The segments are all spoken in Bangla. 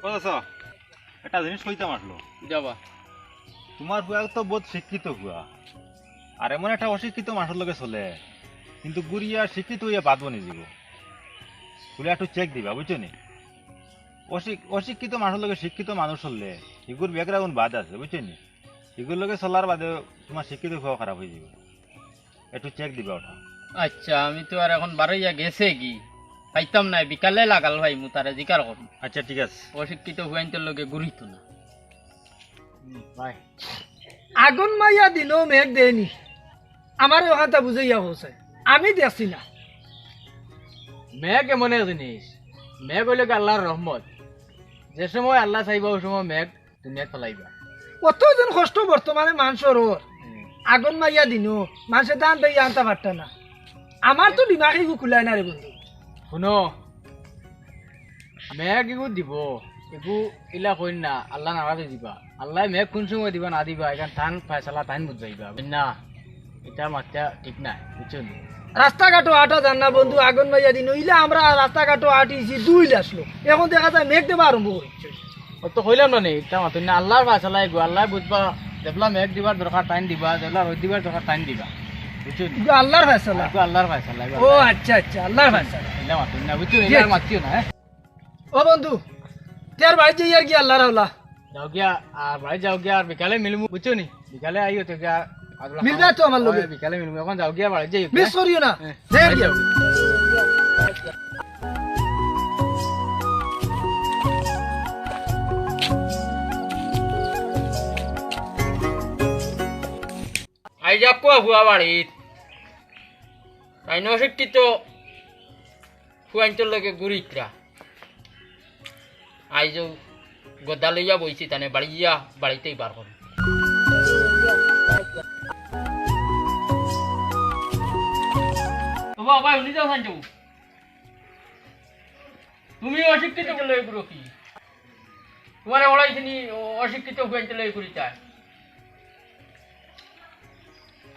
কথা একটা জিনিস কইতাম আসলো যাবা তোমার বুয়া তো বহুত শিক্ষিত বুয়া আর এমন একটা অশিক্ষিত মানুষের লগে চলে কিন্তু গুড়িয়া শিক্ষিত হইয়া বাদ বনি যাব তুলে একটু চেক দিবা বুঝছো নি অশিক্ষিত মানুষের লগে শিক্ষিত মানুষ চললে এগুর ব্যাকগ্রাউন্ড বাদ আছে বুঝছো নি এগুর লগে চলার বাদে তোমার শিক্ষিত হওয়া খারাপ হয়ে যাবে একটু চেক দিবা ওটা আচ্ছা আমি তো আর এখন বারোইয়া গেছে কি পাইতাম না বিকালে লাগাল ভাই মু তারা জিকার করুন আচ্ছা ঠিক আছে অশিক্ষিত হুয়াইনটোর লগে ঘুরিত না বাই আগুন মাইয়া দিলেও মেঘ দেয়নি আমার ওখানটা বুঝাইয়া হচ্ছে আমি দেখছি না মেঘ এমন এক জিনিস মেঘ হইলে আল্লাহর রহমত যে সময় আল্লাহ চাইবা ওই সময় মেঘ দুনিয়া ফেলাইবা কতজন কষ্ট বর্তমানে মানুষের ওর আগুন মাইয়া দিনো মানুষের দান দিয়ে আনতে পারত না আমার তো দিমাগ খুলাই না রে বন্ধু শুনো মেঘ এগু দিব এগু ইলা কইন না আল্লাহ নারাজ দিবা আল্লাহ মেঘ কোন সময় দিবা না দিবা এখান টান ফয়সালা টাইম বুঝাইবা না এটা মাত্রা ঠিক নাই বুঝছো রাস্তাঘাটও আটা যান না বন্ধু আগুন মাইয়া দিন ইলে আমরা রাস্তাঘাটও আটিছি দুই আসলো এখন দেখা যায় মেঘ দেবা আরম্ভ করছে ও তো কইলাম না এটা মাতুন না আল্লাহর ফয়সালা এগু আল্লাহ বুঝবা যেবলা মেঘ দিবার দরকার টাইম দিবা যেবলা রোদ দিবার দরকার টাইম দিবা বুঝছো এগুলো আল্লাহর ফয়সালা আল্লাহর ফয়সালা ও আচ্ছা আচ্ছা আল্লাহর ফয়সালা এটা মাতুন না বুঝছো এটা মাতিও না ও বন্ধু তার ভাই যে ইয়ার কি আল্লাহর আল্লাহ যাও গিয়া আর ভাই যাও গিয়া আর বিকালে মিলমু বুঝছো নি বিকালে আইও তো গিয়া মিলবে তো আমার লগে বিকালে মিলমু এখন যাও গিয়া বাড়ি যাই মিস করিও না হ্যাঁ। যাই গিয়া আইজা কোয়া হুয়া বাড়িত তাই অশিক্ষিত হুয়াইনটোর লগে ঘুরিতরা আইজ গদা লইয়া বইছি তানে বাড়িয়া বাড়িতেই বার করুন বাবা উনি যাও সাঞ্জু তুমি অশিক্ষিত লই ঘুরো কি তোমার ওলাইছিনি অশিক্ষিত হুয়াইনটো লই ঘুরি চায়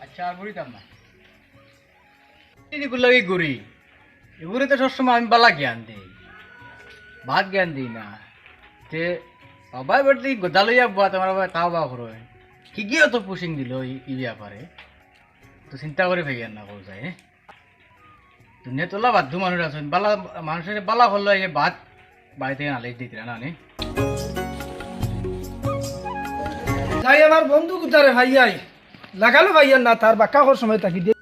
আচ্ছা আর বলিতাম না এগুলো লাগে ঘুরি এগুলো তো সবসময় আমি বালা জ্ঞান দিই ভাত জ্ঞান দিই না তে বাবাই বলতে গোদা লইয়া বা তোমার বাবা তাও বা করো কি গিয়ে তো পুশিং দিল ই ব্যাপারে তো চিন্তা করে ফেগেন না বল যায় দুনিয়া তোলা বাধ্য মানুষ আছেন বালা মানুষের বালা হলো এই ভাত বাড়ি থেকে নালিশ দিতে না নি তাই আমার বন্ধু কোথারে ভাইয়াই লাগালো ভাইয়ার না তার বাক্কা কর সময় থাকি দিয়ে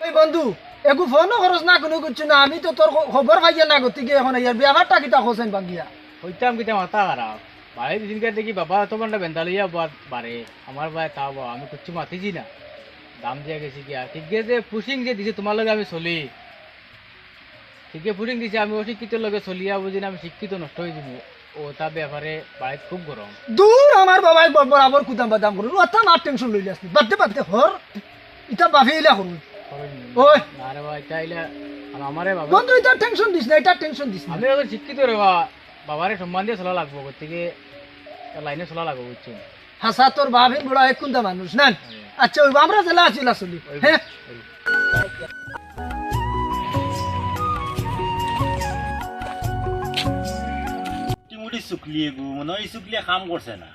ওই বন্ধু একু ফোনও খরচ না কোনো কিছু না আমি তো তোর খবর ভাইয়া না গতিকে এখন ইয়ার ব্যাপারটা কিতা হোসেন বাঙ্গিয়া হইতাম কিতা মাথা খারাপ বাড়ি দিনকে দেখি বাবা তোমার বেন্দা লইয়া বাড়ে আমার ভাই তাও বা আমি কিচ্ছু মাতিছি না দাম দিয়ে গেছি গিয়া ঠিক যে পুশিং যে দিছে তোমার লগে আমি চলি ঠিক পুশিং দিছে আমি অশিক্ষিত লগে চলিয়া বুঝি না আমি শিক্ষিত নষ্ট হয়ে যাব ও তা ব্যাপারে বাড়িতে খুব গরম দূর আমার বাবাই বরাবর কুদাম বাদাম করুন অত না টেনশন লইলে আসনি বাদতে বাদতে হর ইটা বাফিলা করুন ওই না রে ভাই তাইলে আমারে বাবা বন্ধু এটা টেনশন দিস না এটা টেনশন দিস না আমি এখন শিক্ষিত রে বাবারে সম্মান দিয়ে চলা লাগবো থেকে লাইনে চলা লাগবো বুঝছো হাসা তোর বাবিন বড় এক কুন্দা মানুষ না আচ্ছা ওই আমরা জেলা আছি আসলি হ্যাঁ মুটি শুকলিয়ে গু মনে হয় শুকলিয়ে কাম করছে না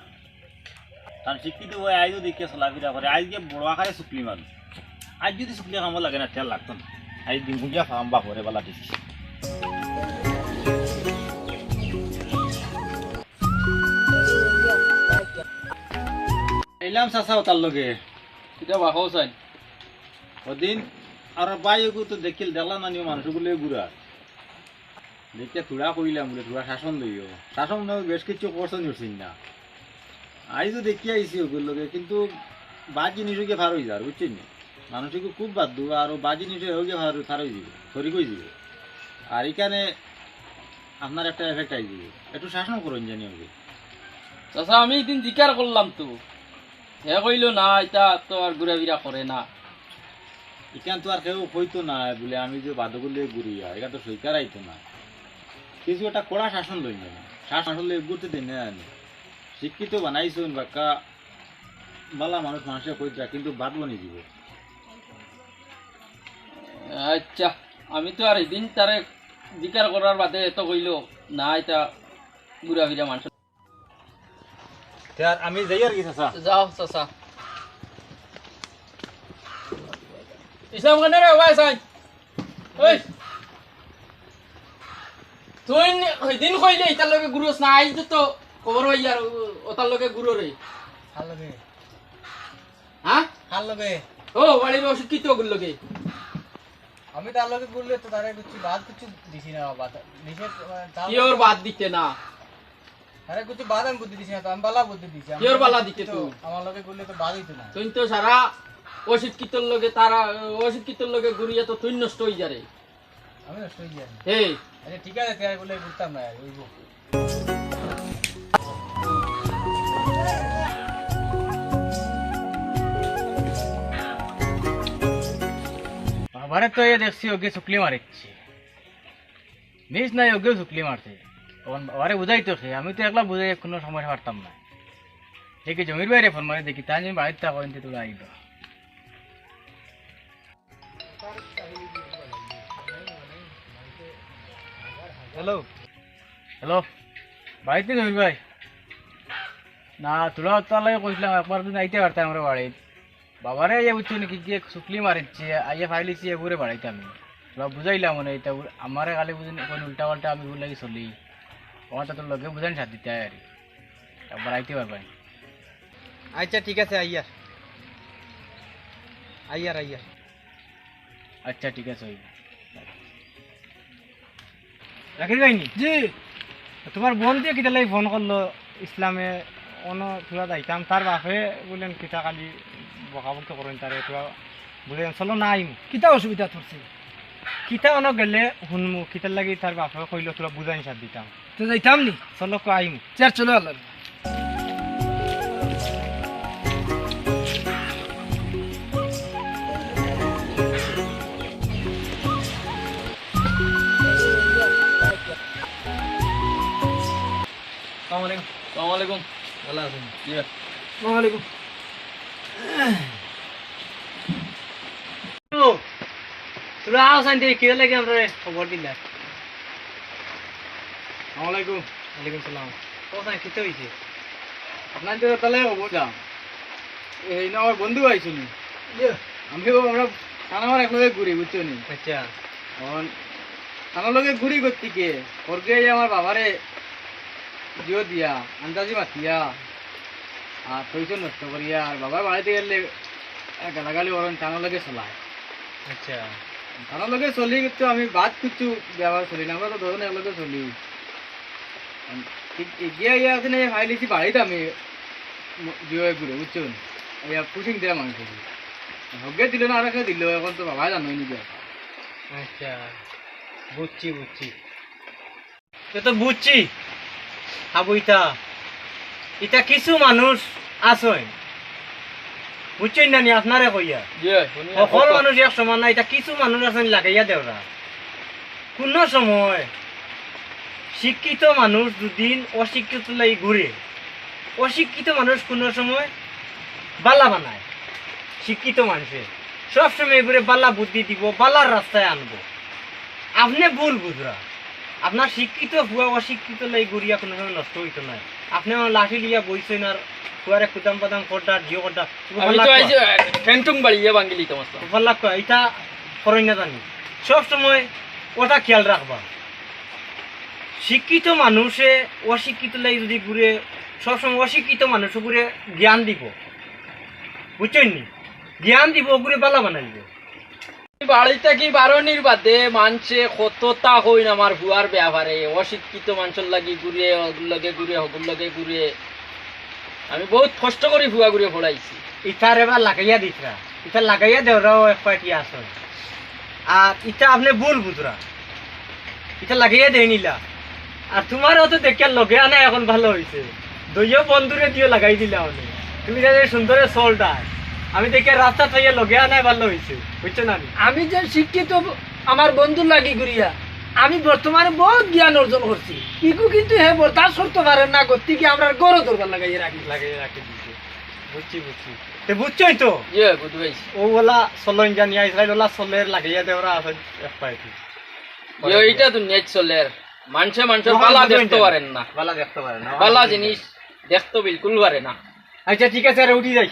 তার শিক্ষিত হয়ে আইজও দেখিয়ে চলাফেরা করে আজকে বড় আকারে শুকলি মানুষ আজ যদি শুকলিয়ে কামও লাগে না তেল লাগতো না আজ দিন গুঁজিয়া খাম বা করে বেলা দিচ্ছি এলাম চাচাও তার লগে এটা বাহাও চাই ওদিন আর বাইগু তো দেখিল দেখলাম না নিও মানুষগুলো ঘুরা দেখে থোড়া কইলাম বলে থোড়া শাসন লইও শাসন বেশ কিছু করছেন উঠছেন না আইজও দেখি আইসি ওগুলোকে কিন্তু বাদ জিনিসকে ফার হয়ে যার বুঝছেন মানুষকে খুব বাদ দেবো আর বাদ জিনিস ওকে ফার হয়ে যাবে সরি কই যাবে আর এখানে আপনার একটা এফেক্ট আই যাবে একটু শাসন করুন জানি ওকে চাচা আমি এদিন জিকার করলাম তো হে কইল না এটা তো আর ঘুরা ফিরা করে না এখান তো আর কেউ হইতো না বলে আমি যে বাদগুলো ঘুরিয়া এখান তো সৈকার আইতো না কিছু একটা কড়া শাসন লই না শাসন আসলে ঘুরতে দিন না শিক্ষিত বানাইছুন বাক্কা বালা মানুষ মানুষের কইতা কিন্তু বাদব নি দিব আচ্ছা আমি তো আর এদিন তারে জিকার করার বাদে এত কইল না এটা ঘুরা ফিরা মানুষ আমি যাই আর কি চাচা যাও চাচা ইসলাম খানের ওয়াই সাই ওই তুই দিন কইলে ইতার লগে গুরুস না আইজ তো খবর হই আর ওতার লগে গুরু রে ভাল লাগে হ্যাঁ ভাল লাগে ও বাড়ির অশিক্ষিত গুলো লগে আমি তার লগে বললে তো তারে কিছু বাদ কিছু দিছি না বাদ দিছে কি ওর বাদ দিতে না আরে কিছু বাদ আমি বুদ্ধি দিছি না তো আমি বালা বুদ্ধি দিছি কি ওর বালা দিতে তো আমার লগে বললে তো বাদ হইতো না তুই তো সারা অশিক্ষিতর লগে তারা অশিক্ষিতর লগে ঘুরিয়া তো তুই নষ্ট হই যারে আমি নষ্ট হয়ে যাই এই আরে ঠিক আছে তাই বলে বুঝতাম না ওইব বাবারে তো এ দেখছি ওকে শুকলি মারিচ্ছে মিস নাই ওকেও শুকলি মারছে তখন বাবারে বুঝাইতো সে আমি তো একলা বুঝাই কোনো সময় পারতাম না ঠিক জমির বাইরে ফোন মারি দেখি তাই জমি বাড়িতে করেন তোরা আইব হ্যালো হ্যালো বাড়িতে জমির ভাই না তোরা তার লাগে কইছিলাম একবার দিন আইতে পারতাম আমরা বাড়ি বাবারে ইয়ে বুঝছো নাকি গিয়ে শুকলি মারিচ্ছে আইয়া ফাইলিছি এগুলো বাড়াইতে আমি তোরা বুঝাইলাম মনে এটা আমারে খালি বুঝিনি কোন উল্টা পাল্টা আমি বলে চলি আমার তো তোর লগে বুঝানি সাথ দিতে আর একবার আইতে পারবেন আচ্ছা ঠিক আছে আইয়ার আইয়ার আইয়ার আচ্ছা ঠিক আছে রাখি যাইনি জি তোমার বোন দিয়ে কিতা লাগি ফোন করলো ইসলামে অন্য তোরা যাইতাম তার বাপে বললেন কিতা কালি বকাবকি করেন তারে তোরা বুঝলেন চলো না আইম কিতা অসুবিধা করছে কিতা অন গেলে শুনমু কিতার লাগি তার বাপে কইলো তোরা বুঝাই সাথ দিতাম তো যাইতাম নি চলো কো আইম চার চলো আল্লাহ আসসালামু আলাইকুম ভালো আছেন ওয়ালাইকুম তোরা আসেন দিয়ে কে লাগে আমরা খবর দিলা আসসালামাইকুম ওয়ালাইকুম সালাম কোথায় কিতে হইছে আপনার তো তাহলে খবর দাও এই না আমার বন্ধু আইছুনি আমিও আমরা থানার একলগে ঘুরি বুঝছো নি আচ্ছা এখন থানার লগে ঘুরি করতে কে ওরকে আমার বাবারে জিও দিয়া আন্দাজি মাতিয়া আর পয়সা নষ্ট করিয়া আর বাবার বাড়িতে গেলে গালাগালি ওরন থানার লগে চলায় আচ্ছা থানার লগে চলি কিন্তু আমি বাদ কিছু ব্যবহার চলি না আমরা তো ধরুন একলগে চলি এগিয়ে ইয়ে আছে না ফাইলিছি বাড়িতে আমি জিও ঘুরে বুঝছো ইয়া পুষিং দেওয়া মাংস হগে দিল না আর দিল এখন তো বাবা জানোই নি আচ্ছা বুঝছি বুঝছি তো বুঝছি আবুইতা এটা কিছু মানুষ আসয় বুঝছেন না নি আপনারে কইয়া সকল মানুষ এক সমান না এটা কিছু মানুষ আছেন লাগাইয়া দেওরা কোন সময় শিক্ষিত মানুষ দুদিন অশিক্ষিত লাই ঘুরে অশিক্ষিত মানুষ কোন সময় বালা বানায় শিক্ষিত মানুষে সবসময় ঘুরে বালা বুদ্ধি দিব বালার রাস্তায় আনবো আপনি ভুল বুঝরা আপনার শিক্ষিত ভুয়া অশিক্ষিত লাই ঘুরিয়া কোনো সময় নষ্ট হইতো না আপনি আমার লাঠি লিয়া বইছেন আর ফুয়ারে কুদাম পাদাম করডার জিও করডার আমি তো আইজ ফ্যান্টুম বাড়িয়ে বাঙ্গিলি তোমার তো ভাল লাগতো এটা করই না জানি সব সময় ওটা খেয়াল রাখবা শিক্ষিত মানুষে অশিক্ষিত লাই যদি ঘুরে সবসময় অশিক্ষিত মানুষ ঘুরে জ্ঞান দিব বুঝছেন নি জ্ঞান দিব ঘুরে বালা বানাইব বাড়িতে কি বারণির বাদে মানুষে কতটা হই না আমার ভুয়ার ব্যাপারে অশিক্ষিত মানুষের লাগি ঘুরে লগে ঘুরে হগুর লগে ঘুরে আমি বহুত কষ্ট করে ভুয়া ঘুরে ফোড়াইছি ইটার এবার লাগাইয়া দিতরা ইটা লাগাইয়া দেওরাও এক পার্টি আসল আর ইটা আপনি ভুল বুঝরা এটা লাগাইয়া দেয় নিলা আর তোমারও তো দেখিয়া লগে আনা এখন ভালো হয়েছে দইও বন্ধুরে দিও লাগাই দিলা অনেক তুমি যে সুন্দরে চলটা আমি দেখে রাস্তা থাইয়া লগে আনাই ভালো হয়েছে বুঝছো না আমি যে শিক্ষিত আমার বন্ধুর লাগি ঘুরিয়া আমি বর্তমানে বহুত জ্ঞান অর্জন করছি ইকু কিন্তু হে বরদাস্ত করতে পারে না করতে কি আমরা গরো দরবার লাগাইয়া রাখি লাগাইয়া রাখি দিছে বুঝছি বুঝছি তে বুঝছই তো বুঝতে পাইছি ও বলা সলন জানিয়া ইসরায়েল ওলা সলের লাগাইয়া দেওরা আছে এক পাইছি এইটা তো নেট চলে মানুষের বালা দেখতে পারেন না, বালা দেখতে পারে না বালা জিনিস দেখতে বিলকুল পারে না। আচ্ছা ঠিক আছে, আর উঠি যাই।